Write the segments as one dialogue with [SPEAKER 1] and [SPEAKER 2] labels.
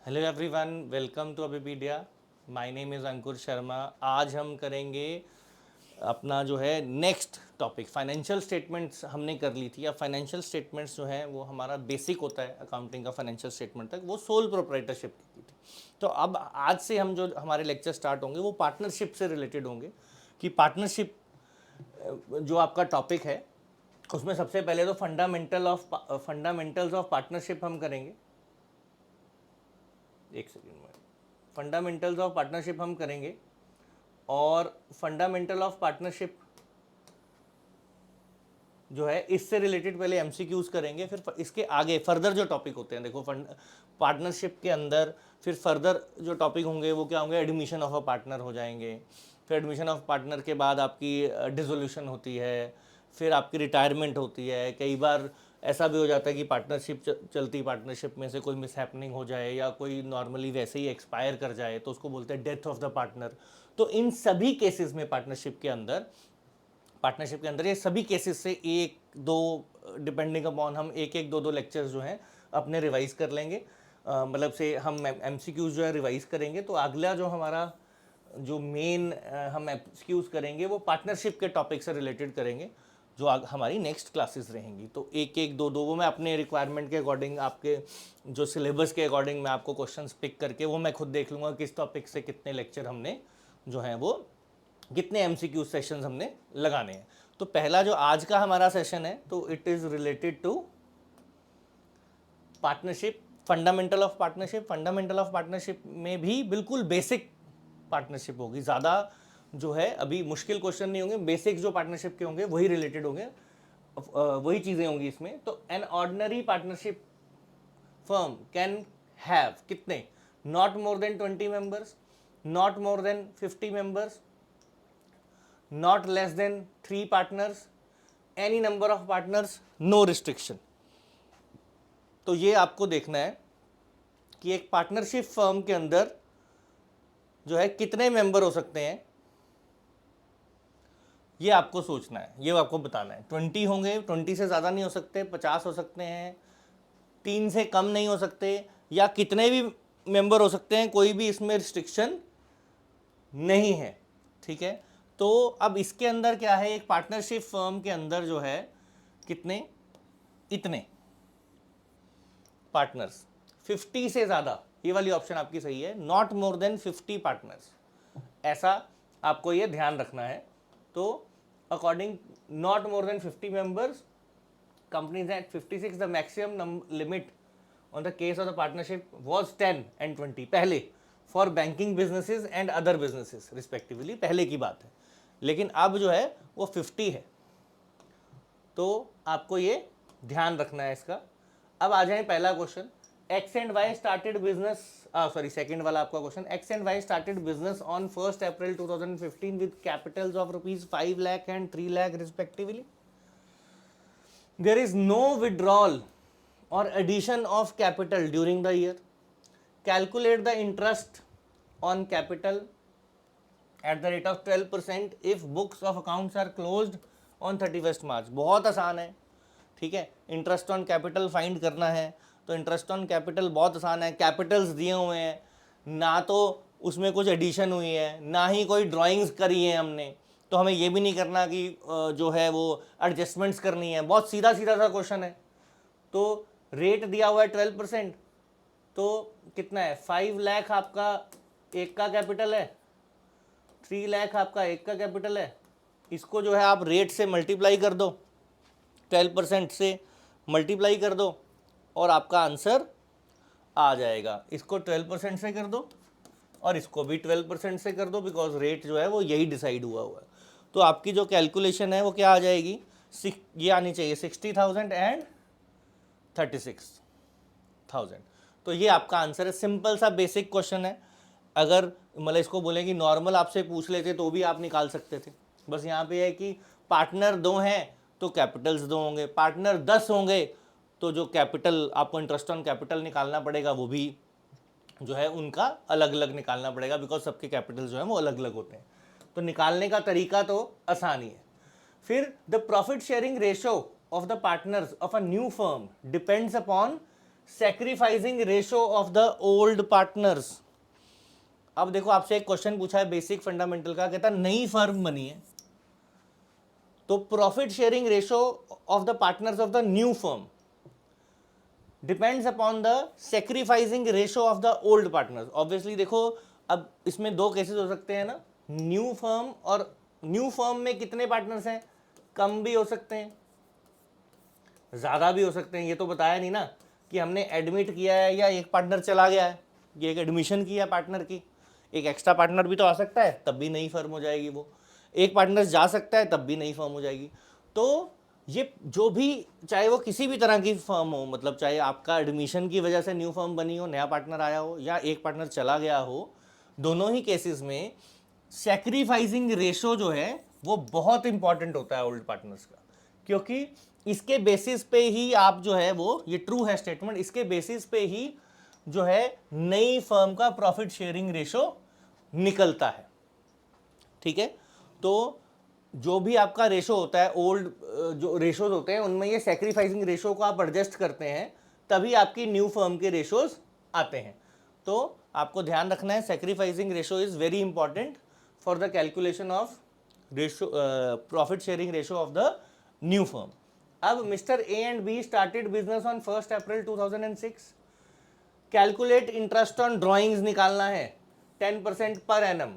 [SPEAKER 1] Hello everyone, welcome to Abipedia. My name is Ankur Sharma. आज हम करेंगे अपना जो है नेक्स्ट टॉपिक। फाइनेंशियल स्टेटमेंट्स हमने कर ली थी। अब फाइनेंशियल स्टेटमेंट्स जो है वो हमारा बेसिक होता है अकाउंटिंग का। फाइनेंशियल स्टेटमेंट तक वो सोल प्रोप्राइटरशिप की थी। तो अब आज से हम जो हमारे लेक्चर स्टार्ट होंगे वो पार्टनरशिप से रिलेटेड होंगे कि पार्टनरशिप जो आपका टॉपिक है उसमें सबसे पहले तो फंडामेंटल्स ऑफ पार्टनरशिप हम करेंगे। एक सेकेंड में फंडामेंटल्स ऑफ पार्टनरशिप हम करेंगे और फंडामेंटल ऑफ पार्टनरशिप जो है इससे रिलेटेड पहले एमसीक्यूज करेंगे। फिर इसके आगे फर्दर जो टॉपिक होते हैं, देखो पार्टनरशिप के अंदर फिर फर्दर जो टॉपिक होंगे वो क्या होंगे, एडमिशन ऑफ अ पार्टनर हो जाएंगे। फिर एडमिशन ऑफ पार्टनर के बाद आपकी डिसोल्यूशन होती है, फिर आपकी रिटायरमेंट होती है। कई बार ऐसा भी हो जाता है कि पार्टनरशिप चलती पार्टनरशिप में से कोई मिसहैपनिंग हो जाए या कोई नॉर्मली वैसे ही एक्सपायर कर जाए तो उसको बोलते हैं डेथ ऑफ द पार्टनर। तो इन सभी केसेस में पार्टनरशिप के अंदर ये सभी केसेस से एक दो डिपेंडिंग अपॉन हम एक एक दो दो लेक्चर्स जो हैं अपने रिवाइज कर लेंगे। मतलब से हम एमसीक्यूज जो है रिवाइज करेंगे। तो अगला जो हमारा जो मेन हम एमसीक्यूज करेंगे वो पार्टनरशिप के टॉपिक से रिलेटेड करेंगे जो हमारी नेक्स्ट क्लासेस रहेंगी। तो एक एक दो दो वो मैं अपने रिक्वायरमेंट के अकॉर्डिंग, आपके जो सिलेबस के अकॉर्डिंग मैं आपको क्वेश्चंस पिक करके वो मैं खुद देख लूँगा किस टॉपिक से कितने लेक्चर हमने जो हैं वो कितने एमसीक्यू सेशंस हमने लगाने हैं। तो पहला जो आज का हमारा सेशन है तो it is related to partnership, fundamental of partnership. Fundamental of partnership में भी बिल्कुल बेसिक पार्टनरशिप होगी, ज़्यादा जो है अभी मुश्किल क्वेश्चन नहीं होंगे। बेसिक्स जो पार्टनरशिप के होंगे वही रिलेटेड होंगे, वही चीज़ें होंगी इसमें। तो an ordinary partnership firm can have कितने, not more than 20 members, not more than 50 members, not less than 3 partners, any number of partners, no restriction। तो ये आपको देखना है कि एक पार्टनरशिप फर्म के अंदर जो है कितने मेंबर हो सकते हैं, ये आपको सोचना है, ये आपको बताना है। 20 होंगे, 20 से ज़्यादा नहीं हो सकते, 50 हो सकते हैं, 3 से कम नहीं हो सकते, या कितने भी मेंबर हो सकते हैं, कोई भी इसमें रिस्ट्रिक्शन नहीं है। ठीक है। तो अब इसके अंदर क्या है, एक पार्टनरशिप फर्म के अंदर जो है कितने, इतने पार्टनर्स, 50 से ज़्यादा, ये वाली ऑप्शन आपकी सही है, नॉट मोर देन 50 पार्टनर्स, ऐसा आपको ये ध्यान रखना है। तो according not more than 50 members, companies act 56, the maximum limit on the case of the partnership was 10 and 20 पहले, for banking businesses and other businesses respectively, पहले की बात है। लेकिन अब जो है वो 50 है, तो आपको ये ध्यान रखना है इसका। अब आ जाए पहला question, X and Y started business, second वाला आपका question, X and Y started business on 1 April 2015 with capitals of ₹5 lakh and 3 lakh respectively. There is no withdrawal or addition of capital during the year. Calculate the interest on capital at the rate of 12% if books of accounts are closed on 31st March। बहुत आसान है, ठीक है। Interest on capital find करना है, तो interest on capital बहुत आसान है। कैपिटल्स दिए हुए हैं, ना तो उसमें कुछ एडिशन हुई है ना ही कोई ड्राइंग्स करी है हमने, तो हमें ये भी नहीं करना कि जो है वो एडजस्टमेंट्स करनी है। बहुत सीधा सीधा सा क्वेश्चन है। तो रेट दिया हुआ है 12%, तो कितना है, 5 लाख आपका एक का कैपिटल है, 3 लाख आपका एक का कैपिटल है। इसको जो है आप रेट से मल्टीप्लाई कर दो, 12% से मल्टीप्लाई कर दो और आपका आंसर आ जाएगा। इसको 12% से कर दो और इसको भी 12% से कर दो, बिकॉज रेट जो है वो यही डिसाइड हुआ है। तो आपकी जो कैलकुलेशन है वो क्या आ जाएगी, ये आनी चाहिए 60,000 एंड 36,000। तो ये आपका आंसर है। सिंपल सा बेसिक क्वेश्चन है। अगर मतलब इसको बोले कि नॉर्मल आपसे पूछ लेते तो भी आप निकाल सकते थे। बस यहाँ पे है कि पार्टनर 2 हैं तो कैपिटल्स 2 होंगे, पार्टनर 10 होंगे तो जो कैपिटल आपको इंटरेस्ट ऑन कैपिटल निकालना पड़ेगा वो भी जो है उनका अलग अलग निकालना पड़ेगा, बिकॉज सबके कैपिटल जो है वो अलग अलग होते हैं। तो निकालने का तरीका तो आसान ही है। फिर the profit sharing ratio of the partners of a new firm depends upon sacrificing ratio of the old partners. अब देखो आपसे एक क्वेश्चन पूछा है बेसिक फंडामेंटल का, कहता नई फर्म बनी है तो profit sharing ratio of the partners of the new firm depends upon the sacrificing ratio of the old partners. Obviously देखो अब इसमें दो केसेस हो सकते हैं ना, न्यू फर्म, और न्यू फर्म में कितने पार्टनर्स हैं, कम भी हो सकते हैं ज़्यादा भी हो सकते हैं। ये तो बताया नहीं ना कि हमने एडमिट किया है या एक पार्टनर चला गया है, ये एक एडमिशन किया पार्टनर की, एक एक्स्ट्रा पार्टनर भी तो आ सकता है तब भी नई फर्म हो जाएगी, वो एक पार्टनर जा सकता है तब भी नई फर्म हो जाएगी। तो ये जो भी, चाहे वो किसी भी तरह की फर्म हो, मतलब चाहे आपका एडमिशन की वजह से न्यू फर्म बनी हो, नया पार्टनर आया हो, या एक पार्टनर चला गया हो, दोनों ही केसेस में सैक्रिफाइसिंग रेशो जो है वो बहुत इंपॉर्टेंट होता है ओल्ड पार्टनर्स का, क्योंकि इसके बेसिस पे ही आप जो है वो, ये ट्रू है स्टेटमेंट, इसके बेसिस पे ही जो है नई फर्म का प्रॉफिट शेयरिंग रेशो निकलता है। ठीक है, तो जो भी आपका रेशो होता है, ओल्ड जो रेशोज होते हैं उनमें ये सैक्रिफाइसिंग रेशो को आप एडजस्ट करते हैं तभी आपकी न्यू फर्म के रेशोज आते हैं। तो आपको ध्यान रखना है sacrificing ratio is very important for the calculation of ratio, profit sharing ratio of the new firm. अब mister A and B started business on 1 April 2006। Calculate interest on drawings निकालना है 10% per annum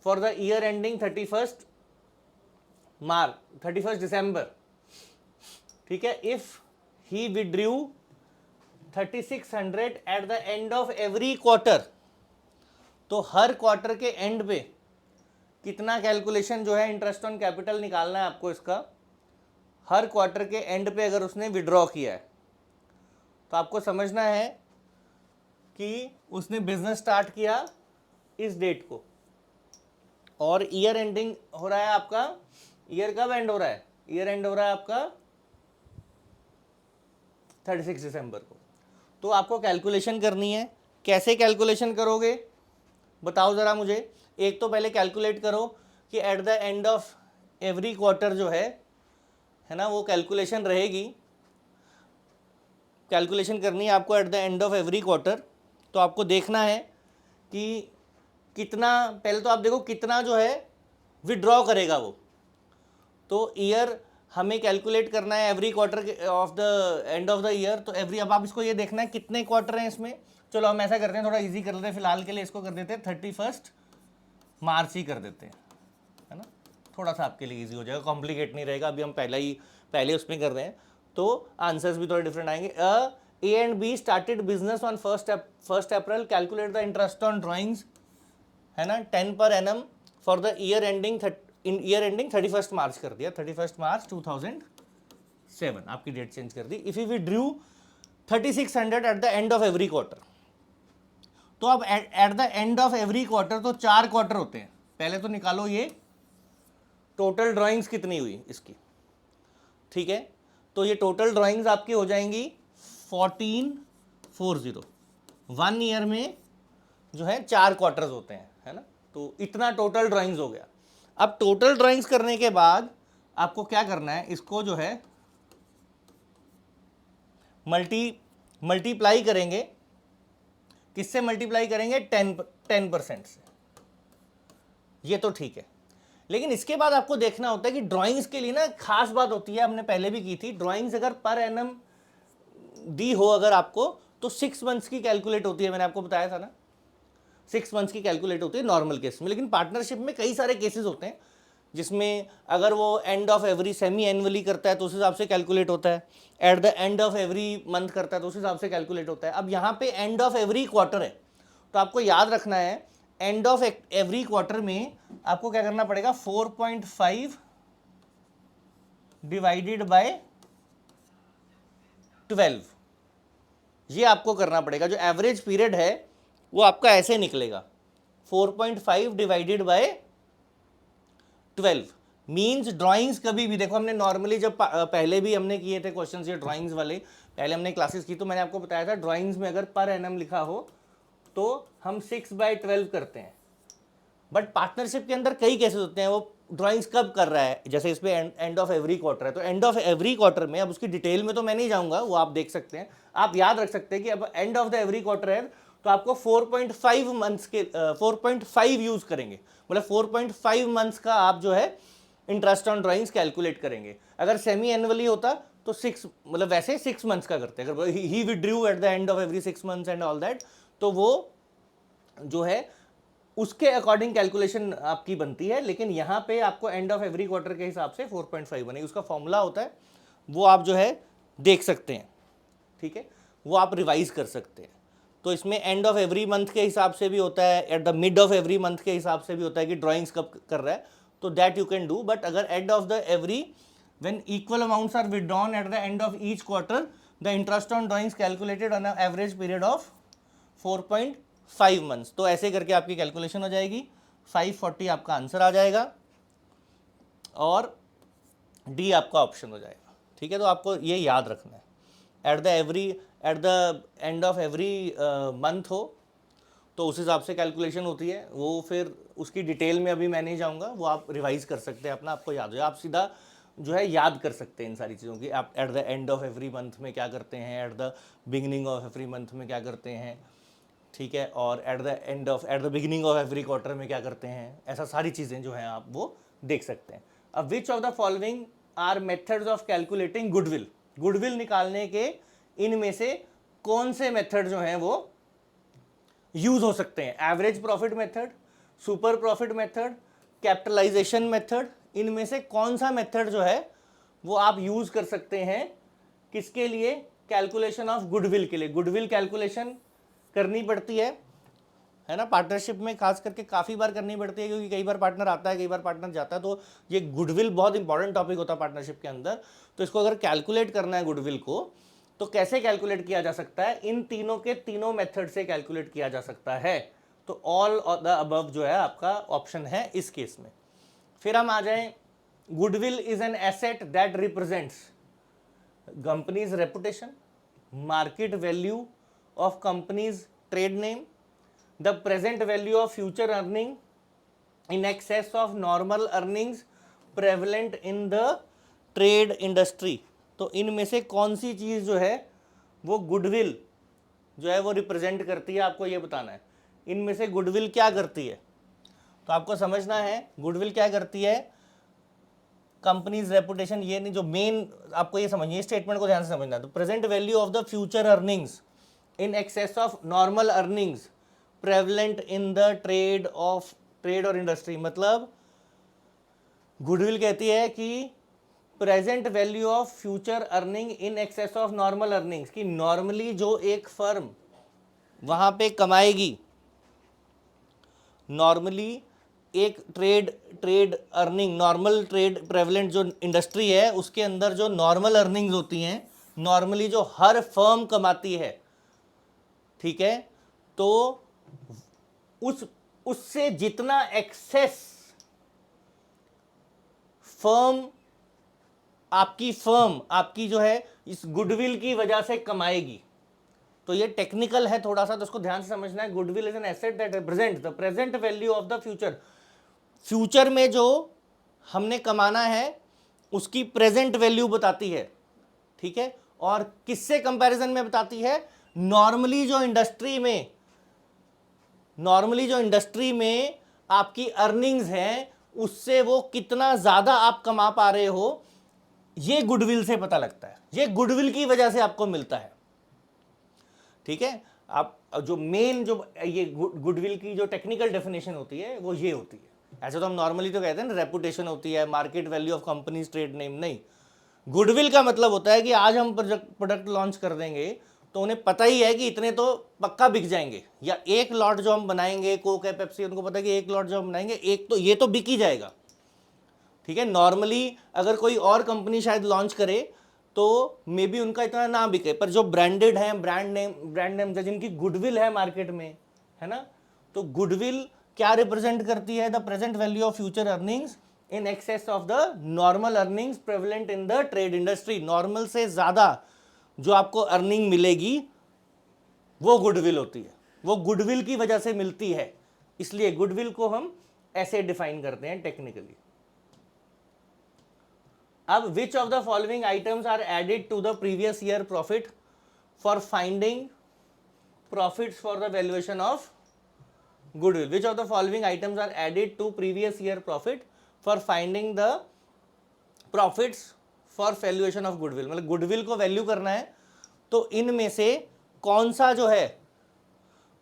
[SPEAKER 1] for the year ending 31 December. ठीक है, if he withdrew 3600 at the end of every quarter, तो हर quarter के and पे कितना कैलकुलेशन जो है इंटरेस्ट ऑन कैपिटल निकालना है आपको इसका। हर क्वार्टर के एंड पे अगर उसने विड्रॉ किया है तो आपको समझना है कि उसने बिजनेस स्टार्ट किया इस डेट को, और ईयर एंडिंग हो रहा है आपका, ईयर कब एंड हो रहा है, ईयर एंड हो रहा है आपका 36 दिसंबर को। तो आपको कैलकुलेशन करनी है। कैसे कैलकुलेशन करोगे बताओ ज़रा मुझे। एक तो पहले कैलकुलेट करो कि eight the end of every quarter जो है ना, वो कैलकुलेशन रहेगी, कैलकुलेशन करनी है आपको eight the end of every quarter. तो आपको देखना है कि कितना, पहले तो आप देखो कितना जो है विड्रॉ करेगा वो। तो ईयर हमें कैलकुलेट करना है every quarter of the end of the year. तो एवरी, अब आप इसको ये देखना है कितने क्वार्टर हैं इसमें। चलो हम ऐसा करते हैं, थोड़ा इजी कर लेते हैं फिलहाल के लिए, इसको कर देते हैं 31 मार्च ही कर देते हैं, है ना, थोड़ा सा आपके लिए इजी हो जाएगा, कॉम्प्लिकेट नहीं रहेगा। अभी हम पहले उसमें कर रहे हैं तो आंसर्स भी थोड़े डिफरेंट आएंगे। A and B started business on 1 April, calculate the interest on drawings, है ना, 10 per annum for the year ending 31 March कर दिया, 31 मार्च 2007 आपकी डेट चेंज कर दी। If you withdrew 3600 at the end of every quarter, तो अब at the end of every quarter तो 4 क्वार्टर होते हैं। पहले तो निकालो ये टोटल ड्राइंग्स कितनी हुई इसकी। ठीक है, तो ये टोटल ड्राइंग्स आपकी हो जाएंगी 1440। 1 ईयर में जो है 4 क्वार्टर्स होते हैं, है ना, तो इतना टोटल ड्राइंग्स हो गया। अब टोटल ड्राइंग्स करने के बाद आपको क्या करना है, इसको जो है मल्टीप्लाई करेंगे। किससे मल्टीप्लाई करेंगे, 10% से। ये तो ठीक है, लेकिन इसके बाद आपको देखना होता है कि ड्राइंग्स के लिए ना खास बात होती है, हमने पहले भी की थी, ड्राइंग्स अगर पर एनम दी हो अगर आपको, तो 6 मंथ्स की कैलकुलेट होती है, मैंने आपको बताया था ना, 6 मंथ्स की कैलकुलेट होती है नॉर्मल केस में। लेकिन पार्टनरशिप में कई सारे केसेस होते हैं जिसमें अगर वो and of every semi annually करता है तो उस हिसाब से कैलकुलेट होता है, eight the end of every month करता है तो उस हिसाब से कैलकुलेट होता है। अब यहाँ पे एंड ऑफ एवरी क्वार्टर है, तो आपको याद रखना है एंड ऑफ एवरी क्वार्टर में आपको क्या करना पड़ेगा, 4.5 डिवाइडेड बाय 12, ये आपको करना पड़ेगा। जो एवरेज पीरियड है वो आपका ऐसे निकलेगा, 4.5 डिवाइडेड बाय 12 मीन्स ड्राइंग्स कभी भी, देखो हमने नॉर्मली जब पहले भी हमने किए थे क्वेश्चंस ये ड्राइंग्स वाले, पहले हमने क्लासेस की तो मैंने आपको बताया था ड्राइंग्स में अगर पर एनम लिखा हो तो हम 6/12 करते हैं। बट पार्टनरशिप के अंदर कई केसेस होते हैं, वो ड्राइंग्स कब कर रहा है, जैसे इस पे एंड ऑफ एवरी क्वार्टर है, तो एंड ऑफ एवरी क्वार्टर में, अब उसकी डिटेल में तो मैं नहीं जाऊंगा, वो आप देख सकते हैं, आप याद रख सकते हैं कि अब and of the every quarter है तो आपको 4.5 मंथ्स के 4.5 यूज करेंगे, मतलब 4.5 मंथ्स का आप जो है इंटरेस्ट ऑन ड्राइंग्स कैलकुलेट करेंगे। अगर सेमी एनुअली होता तो 6, मतलब वैसे 6 मंथ्स का करते हैं, अगर ही withdrew eight the end of every 6 months and all that, तो वो जो है उसके अकॉर्डिंग कैलकुलेशन आपकी बनती है। लेकिन यहाँ पे आपको एंड ऑफ एवरी क्वार्टर के हिसाब से 4.5 बनेगी, उसका फॉर्मूला होता है, वो आप जो है देख सकते हैं, ठीक है, वो आप रिवाइज कर सकते हैं। तो इसमें एंड ऑफ एवरी मंथ के हिसाब से भी होता है, at the mid of every month के हिसाब से भी होता है कि ड्राइंग्स कब कर रहा है, तो that you can do. But अगर end of the every when equal amounts are withdrawn at the end of each quarter, the interest on drawings calculated on an average period of 4.5 months। तो ऐसे करके आपकी calculation हो जाएगी, 540 आपका answer आ जाएगा और डी आपका ऑप्शन हो जाएगा, ठीक है। तो आपको ये याद रखना है, eight the end of every month हो तो उस हिसाब से कैलकुलेशन होती है, वो फिर उसकी डिटेल में अभी मैं नहीं जाऊँगा, वो आप रिवाइज कर सकते हैं अपना, आपको याद हो जाए, आप सीधा जो है याद कर सकते हैं इन सारी चीज़ों की। आप eight the end of every month में क्या करते हैं, at the beginning of every month में क्या करते हैं, ठीक है, और at the beginning of every quarter में क्या करते हैं, ऐसा सारी चीज़ें जो हैं आप वो देख सकते हैं। अब which of the following are methods of calculating goodwill, goodwill निकालने के इनमें से कौन से मेथड जो हैं वो यूज हो सकते हैं? Average profit method, super profit method, capitalisation method, इनमें से कौन सा मेथड जो है वो आप यूज कर सकते हैं किसके लिए? कैलकुलेशन ऑफ गुडविल के लिए। गुडविल कैलकुलेशन करनी पड़ती है ना, पार्टनरशिप में खास करके काफ़ी बार करनी पड़ती है, क्योंकि कई बार पार्टनर आता है, कई बार पार्टनर जाता है, तो ये गुडविल बहुत इंपॉर्टेंट टॉपिक होता है पार्टनरशिप के अंदर। तो इसको अगर कैलकुलेट करना है गुडविल को, तो कैसे कैलकुलेट किया जा सकता है? इन तीनों के तीनों मेथड से कैलकुलेट किया जा सकता है। तो ऑल ऑफ द अबव जो है आपका ऑप्शन है इस केस में। फिर हम आ जाएं, goodwill is an asset that represents companies reputation, market value of companies trade name, the present value of future earning in excess of normal earnings prevalent in the trade industry. तो इनमें से कौन सी चीज़ जो है वो गुडविल जो है वो रिप्रेजेंट करती है, आपको ये बताना है। इनमें से गुडविल क्या करती है, तो आपको समझना है गुडविल क्या करती है। कंपनीज रेपुटेशन, ये नहीं, जो मेन आपको ये समझिए, स्टेटमेंट को ध्यान से समझना है। तो present value of the future earnings in excess of normal earnings prevalent in the trade और इंडस्ट्री, मतलब गुडविल कहती है कि present value of future earning in excess of normal earnings, कि नॉर्मली जो एक फर्म वहां पे कमाएगी, नॉर्मली एक trade earning, normal trade prevalent जो इंडस्ट्री है उसके अंदर जो नॉर्मल अर्निंग्स होती हैं, नॉर्मली जो हर फर्म कमाती है, ठीक है, तो उससे जितना एक्सेस फर्म आपकी जो है इस गुडविल की वजह से कमाएगी। तो ये टेक्निकल है थोड़ा सा, तो उसको ध्यान से समझना है। Goodwill is an asset that represent the present value of the future, future में जो हमने कमाना है उसकी प्रेजेंट वैल्यू बताती है, ठीक है। और किससे कंपैरिजन में बताती है? नॉर्मली जो इंडस्ट्री में आपकी अर्निंग्स हैं उससे वो कितना ज्यादा आप कमा पा रहे हो, ये गुडविल से पता लगता है, ये गुडविल की वजह से आपको मिलता है, ठीक है। आप जो मेन जो ये गुडविल की जो टेक्निकल डेफिनेशन होती है वो ये होती है। ऐसे तो हम नॉर्मली तो कहते हैं ना, रेपुटेशन होती है, market value of companies trade name, नहीं, गुडविल का मतलब होता है कि आज हम प्रोडक्ट लॉन्च कर देंगे तो उन्हें पता ही है कि इतने तो पक्का बिक जाएंगे, या एक लॉट जो हम बनाएंगे, कोक है, पेप्सी, उनको पता है कि एक लॉट जो हम बनाएंगे एक तो ये तो बिक ही जाएगा, ठीक है। नॉर्मली अगर कोई और कंपनी शायद लॉन्च करे तो मे बी उनका इतना ना बिके, पर जो ब्रांडेड है, ब्रांड नेम जिनकी गुडविल है मार्केट में, है ना, तो गुडविल क्या रिप्रेजेंट करती है? The present value of future earnings in excess of the normal earnings prevalent in the trade industry. Normal से ज्यादा जो आपको अर्निंग मिलेगी वो गुडविल होती है, वो गुडविल की वजह से मिलती है, इसलिए गुडविल को हम ऐसे डिफाइन करते हैं टेक्निकली। अब which of the following items are added to the previous year profit for finding profits for the valuation of goodwill? Which of the following items are added to previous year profit for finding the profits for valuation of goodwill? मतलब goodwill को value करना है, तो इनमें से कौन सा जो है,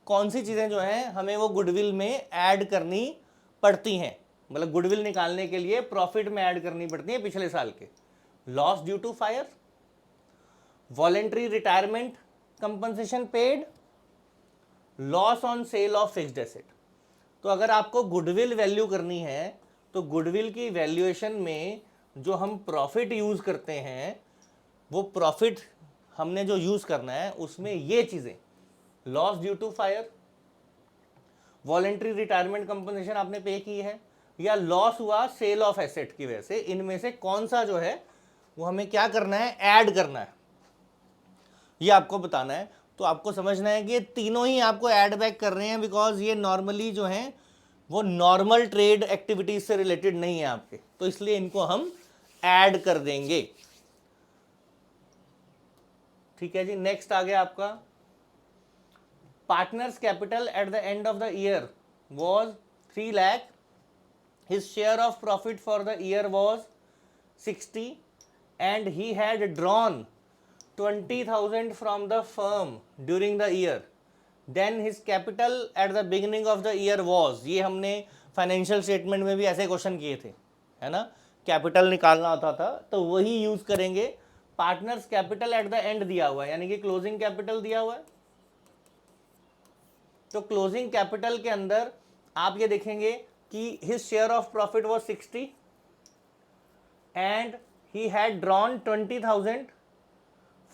[SPEAKER 1] कौन सी चीजें जो हैं हमें वो गुडविल में ऐड करनी पड़ती हैं? मतलब गुडविल निकालने के लिए प्रॉफिट में ऐड करनी पड़ती है पिछले साल के। Loss due to fire, voluntary retirement compensation paid, loss on sale of fixed asset. तो अगर आपको गुडविल वैल्यू करनी है तो गुडविल की वैल्यूएशन में जो हम प्रॉफिट यूज करते हैं, वो प्रॉफिट हमने जो यूज करना है उसमें ये चीजें, loss due to fire, voluntary retirement compensation आपने पे की है, या लॉस हुआ सेल ऑफ एसेट की वजह से, इनमें से कौन सा जो है वो हमें क्या करना है, ऐड करना है, ये आपको बताना है। तो आपको समझना है कि ये तीनों ही आपको ऐड बैक कर रहे हैं, बिकॉज ये नॉर्मली जो है वो नॉर्मल ट्रेड एक्टिविटीज से रिलेटेड नहीं है आपके, तो इसलिए इनको हम ऐड कर देंगे। ठीक है जी, नेक्स्ट आ गया आपका partners capital eight the end of the year was 3 lakh, his share of profit for the year was 60 and he had drawn 20,000 from the firm during the year, then his capital at the beginning of the year was, ये हमने financial statement में भी ऐसे question किए थे, है ना, capital निकालना होता था तो वही यूज करेंगे। Partners capital eight the and दिया हुआ है, यानी कि क्लोजिंग कैपिटल दिया हुआ है, तो क्लोजिंग कैपिटल के अंदर आप ये देखेंगे कि his share of profit was 60 and he had drawn 20,000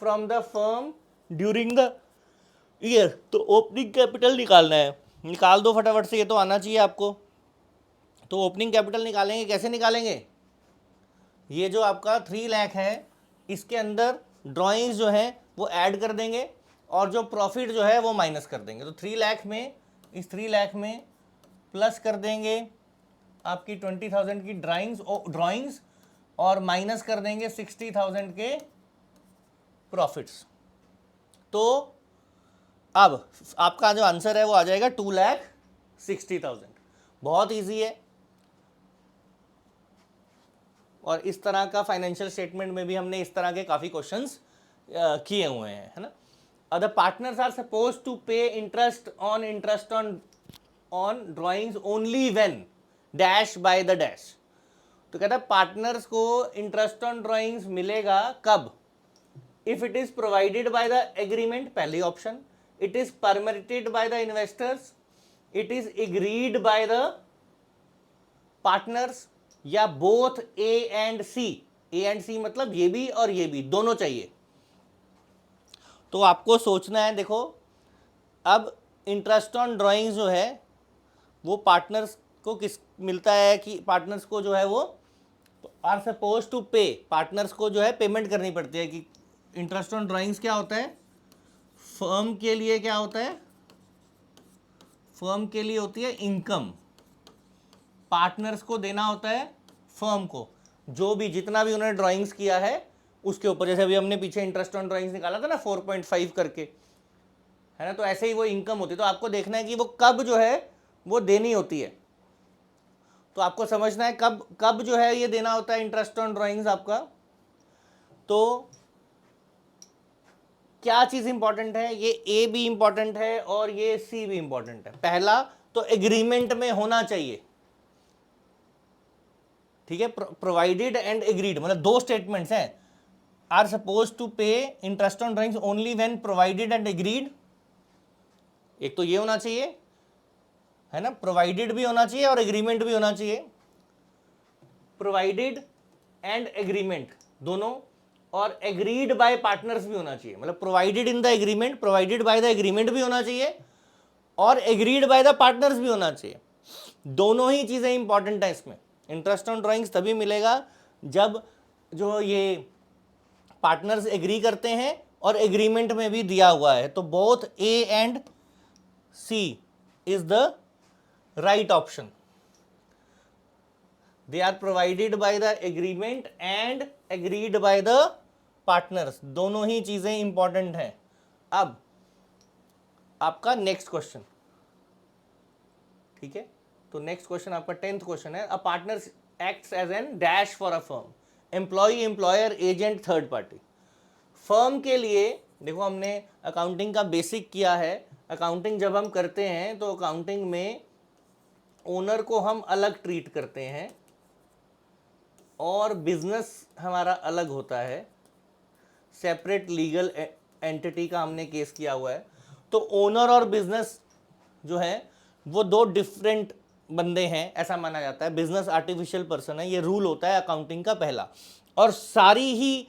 [SPEAKER 1] from the firm during the year। तो ओपनिंग कैपिटल निकालना है, निकाल दो फटाफट से, ये तो आना चाहिए आपको। तो ओपनिंग कैपिटल निकालेंगे, कैसे निकालेंगे? ये जो आपका 3 लाख है इसके अंदर ड्राइंग्स जो है वो ऐड कर देंगे और जो प्रॉफिट जो है वो माइनस कर देंगे। तो 3 लाख में, इस 3 लाख में प्लस कर देंगे आपकी 20,000 की ड्राइंग्स और माइनस कर देंगे 60,000 के प्रॉफिट्स। तो अब आपका जो आंसर है वो आ जाएगा 2,60,000। बहुत इजी है, और इस तरह का फाइनेंशियल स्टेटमेंट में भी हमने इस तरह के काफ़ी क्वेश्चंस किए हुए हैं, है ना। Other partners are suppose to pay interest on drawings only when dash by the dash. तो कहता है पार्टनर्स को इंटरेस्ट ऑन ड्राइंग्स मिलेगा कब? If it is provided by the agreement, पहली option, it is permitted by the investors, it is agreed by the partners, या both A and C. A and C मतलब ये भी और ये भी दोनों चाहिए। तो आपको सोचना है, देखो अब इंटरेस्ट ऑन ड्राइंग्स जो है वो पार्टनर्स को किस मिलता है, कि पार्टनर्स को जो है वो आर सपोज टू पे, पार्टनर्स को जो है पेमेंट करनी पड़ती है। कि इंटरेस्ट ऑन ड्राइंग्स क्या होता है, फर्म के लिए क्या होता है, फर्म के लिए होती है इनकम, पार्टनर्स को देना होता है फर्म को जो भी जितना भी उन्होंने ड्राइंग्स किया है उसके ऊपर। जैसे अभी हमने पीछे इंटरेस्ट ऑन ड्राइंग्स निकाला था ना 4.5 करके, है ना, तो ऐसे ही वो इनकम होती है। तो आपको देखना है कि वो कब जो है वो देनी होती है। तो आपको समझना है कब जो है ये देना होता है इंटरेस्ट ऑन ड्राइंग्स आपका। तो क्या चीज इंपॉर्टेंट है, ये ए भी इंपॉर्टेंट है और ये सी भी इंपॉर्टेंट है। पहला तो एग्रीमेंट में होना चाहिए, ठीक है, प्रोवाइडेड एंड एग्रीड, मतलब दो स्टेटमेंट्स हैं, are suppose to pay interest on drawings only when provided and agreed. एक तो ये होना चाहिए, है ना, प्रोवाइडेड भी होना चाहिए और एग्रीमेंट भी होना चाहिए। प्रोवाइडेड एंड एग्रीमेंट दोनों, और एग्रीड बाय पार्टनर्स भी होना चाहिए। मतलब provided in the agreement, provided by the agreement भी होना चाहिए और एग्रीड बाय द पार्टनर्स भी होना चाहिए। दोनों ही चीजें इंपॉर्टेंट है इसमें। इंटरेस्ट ऑन ड्राइंग्स तभी मिलेगा जब जो ये पार्टनर्स एग्री करते हैं और एग्रीमेंट में भी दिया हुआ है। तो both A and C is the right option. They are provided by the agreement and agreed by the partners, दोनों ही चीजें इंपॉर्टेंट हैं। अब आपका नेक्स्ट क्वेश्चन, ठीक है, तो नेक्स्ट क्वेश्चन आपका 10th क्वेश्चन है, a partner acts as an dash for a firm, employ, employer, agent, third party. Firm के लिए देखो हमने अकाउंटिंग का बेसिक किया है। अकाउंटिंग जब हम करते हैं तो अकाउंटिंग में ओनर को हम अलग ट्रीट करते हैं और बिजनेस हमारा अलग होता है, सेपरेट लीगल एंटिटी का हमने केस किया हुआ है। तो ओनर और बिजनेस जो है वो दो डिफरेंट बंदे हैं ऐसा माना जाता है। बिजनेस आर्टिफिशियल पर्सन है, ये रूल होता है अकाउंटिंग का पहला। और सारी ही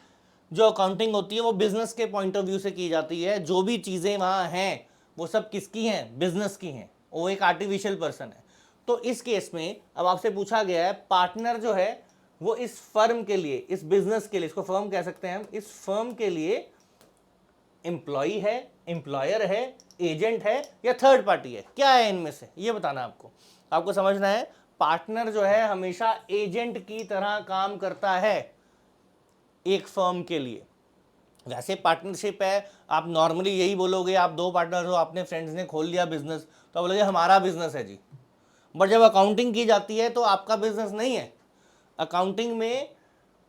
[SPEAKER 1] जो अकाउंटिंग होती है वो बिजनेस के पॉइंट ऑफ व्यू से की जाती है। जो भी चीज़ें वहाँ हैं वो सब किसकी हैं, बिजनेस की हैं, वो एक आर्टिफिशियल पर्सन है। तो इस केस में अब आपसे पूछा गया है पार्टनर जो है वो इस फर्म के लिए, इस बिजनेस के लिए, इसको फर्म कह सकते हैं हम, इस फर्म के लिए एम्प्लॉई है, एम्प्लॉयर है, एजेंट है या थर्ड पार्टी है, क्या है इनमें से, ये बताना आपको। आपको समझना है पार्टनर जो है हमेशा एजेंट की तरह काम करता है एक फर्म के लिए। वैसे पार्टनरशिप है, आप नॉर्मली यही बोलोगे, आप दो पार्टनर हो, आपने फ्रेंड्स ने खोल लिया बिजनेस तो आप बोलोगे हमारा बिजनेस है जी। बट जब अकाउंटिंग की जाती है तो आपका बिजनेस नहीं है। अकाउंटिंग में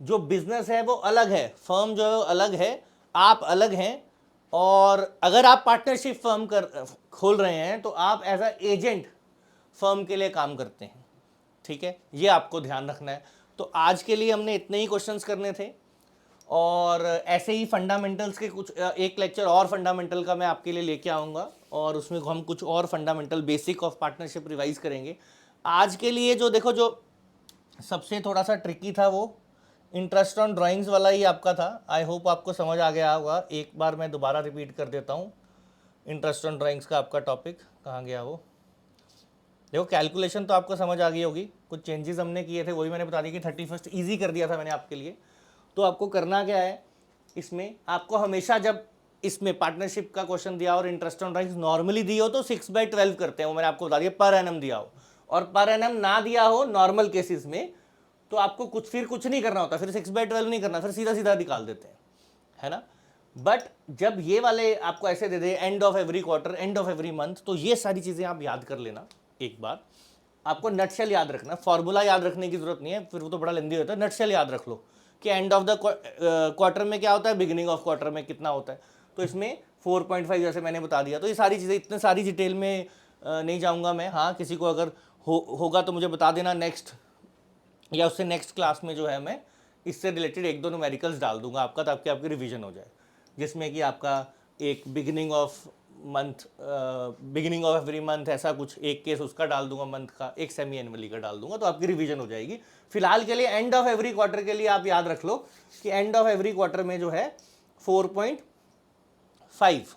[SPEAKER 1] जो बिजनेस है वो अलग है, फर्म जो है वो अलग है, आप अलग हैं। और अगर आप पार्टनरशिप फर्म खोल रहे हैं तो आप एज अ एजेंट फर्म के लिए काम करते हैं, ठीक है, ये आपको ध्यान रखना है। तो आज के लिए हमने इतने ही क्वेश्चंस करने थे और ऐसे ही फंडामेंटल्स के कुछ एक लेक्चर और फंडामेंटल का मैं आपके लिए लेके आऊँगा और उसमें हम कुछ और fundamental basic of partnership revise करेंगे। आज के लिए जो देखो जो सबसे थोड़ा सा ट्रिकी था वो इंटरेस्ट ऑन ड्राइंग्स वाला ही आपका था। आई होप आपको समझ आ गया होगा। एक बार मैं दोबारा रिपीट कर देता हूँ। इंटरेस्ट ऑन ड्राइंग्स का आपका टॉपिक कहाँ गया वो, देखो कैलकुलेशन तो आपको समझ आ गई होगी। कुछ चेंजेस हमने किए थे वही मैंने बता दिया कि 31st ईजी कर दिया था मैंने आपके लिए। तो आपको करना क्या है, इसमें आपको हमेशा जब इसमें पार्टनरशिप का क्वेश्चन दिया और इंटरेस्ट ऑन ड्राइंग्स नॉर्मली दी हो तो 6/12 करते हैं, वो मैंने आपको बता दिया, पर एनम दिया हो। और पर एनम ना दिया हो नॉर्मल केसेस में तो आपको कुछ नहीं करना होता, फिर 6/12 नहीं करना, फिर सीधा सीधा निकाल देते हैं, है ना। बट जब ये वाले आपको ऐसे दे दे end of every quarter, end of every month, तो ये सारी चीज़ें आप याद कर लेना। एक बार आपको नटशेल याद रखना, फॉर्मूला याद रखने की जरूरत नहीं है, फिर वो तो बड़ा लेंदी होता है। नटशेल याद रख लो कि एंड ऑफ द क्वार्टर में क्या होता है, बिगिनिंग ऑफ क्वार्टर में कितना होता है। तो इसमें 4.5 जैसे मैंने बता दिया। तो ये सारी चीज़ें इतने सारी डिटेल में नहीं जाऊँगा मैं। हाँ, किसी को अगर होगा तो मुझे बता देना नेक्स्ट या उससे नेक्स्ट क्लास में जो है मैं इससे रिलेटेड एक दो न्यूमेरिकल्स डाल दूंगा आपका, ताकि आपकी रिवीजन हो जाए, जिसमें कि आपका एक beginning of month, beginning of every month ऐसा कुछ एक केस उसका डाल दूंगा मंथ का, एक सेमी एनुअली का डाल दूंगा, तो आपकी रिवीजन हो जाएगी। फिलहाल के लिए एंड ऑफ एवरी क्वार्टर के लिए आप याद रख लो कि एंड ऑफ एवरी क्वार्टर में जो है 4.5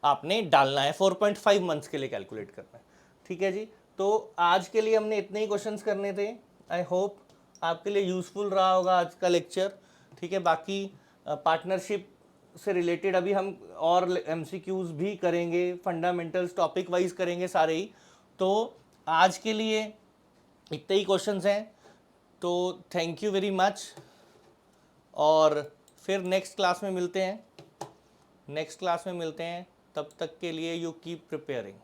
[SPEAKER 1] आपने डालना है, 4.5 मंथ्स के लिए कैलकुलेट करना है, ठीक है जी। तो आज के लिए हमने इतने ही क्वेश्चंस करने थे। आई होप आपके लिए यूज़फुल रहा होगा आज का लेक्चर, ठीक है। बाकी पार्टनरशिप से रिलेटेड अभी हम और MCQs भी करेंगे, फंडामेंटल्स टॉपिक वाइज करेंगे सारे ही। तो आज के लिए इतने ही क्वेश्चंस हैं, तो थैंक यू वेरी मच और फिर नेक्स्ट क्लास में मिलते हैं, तब तक के लिए यू कीप प्रिपेयरिंग।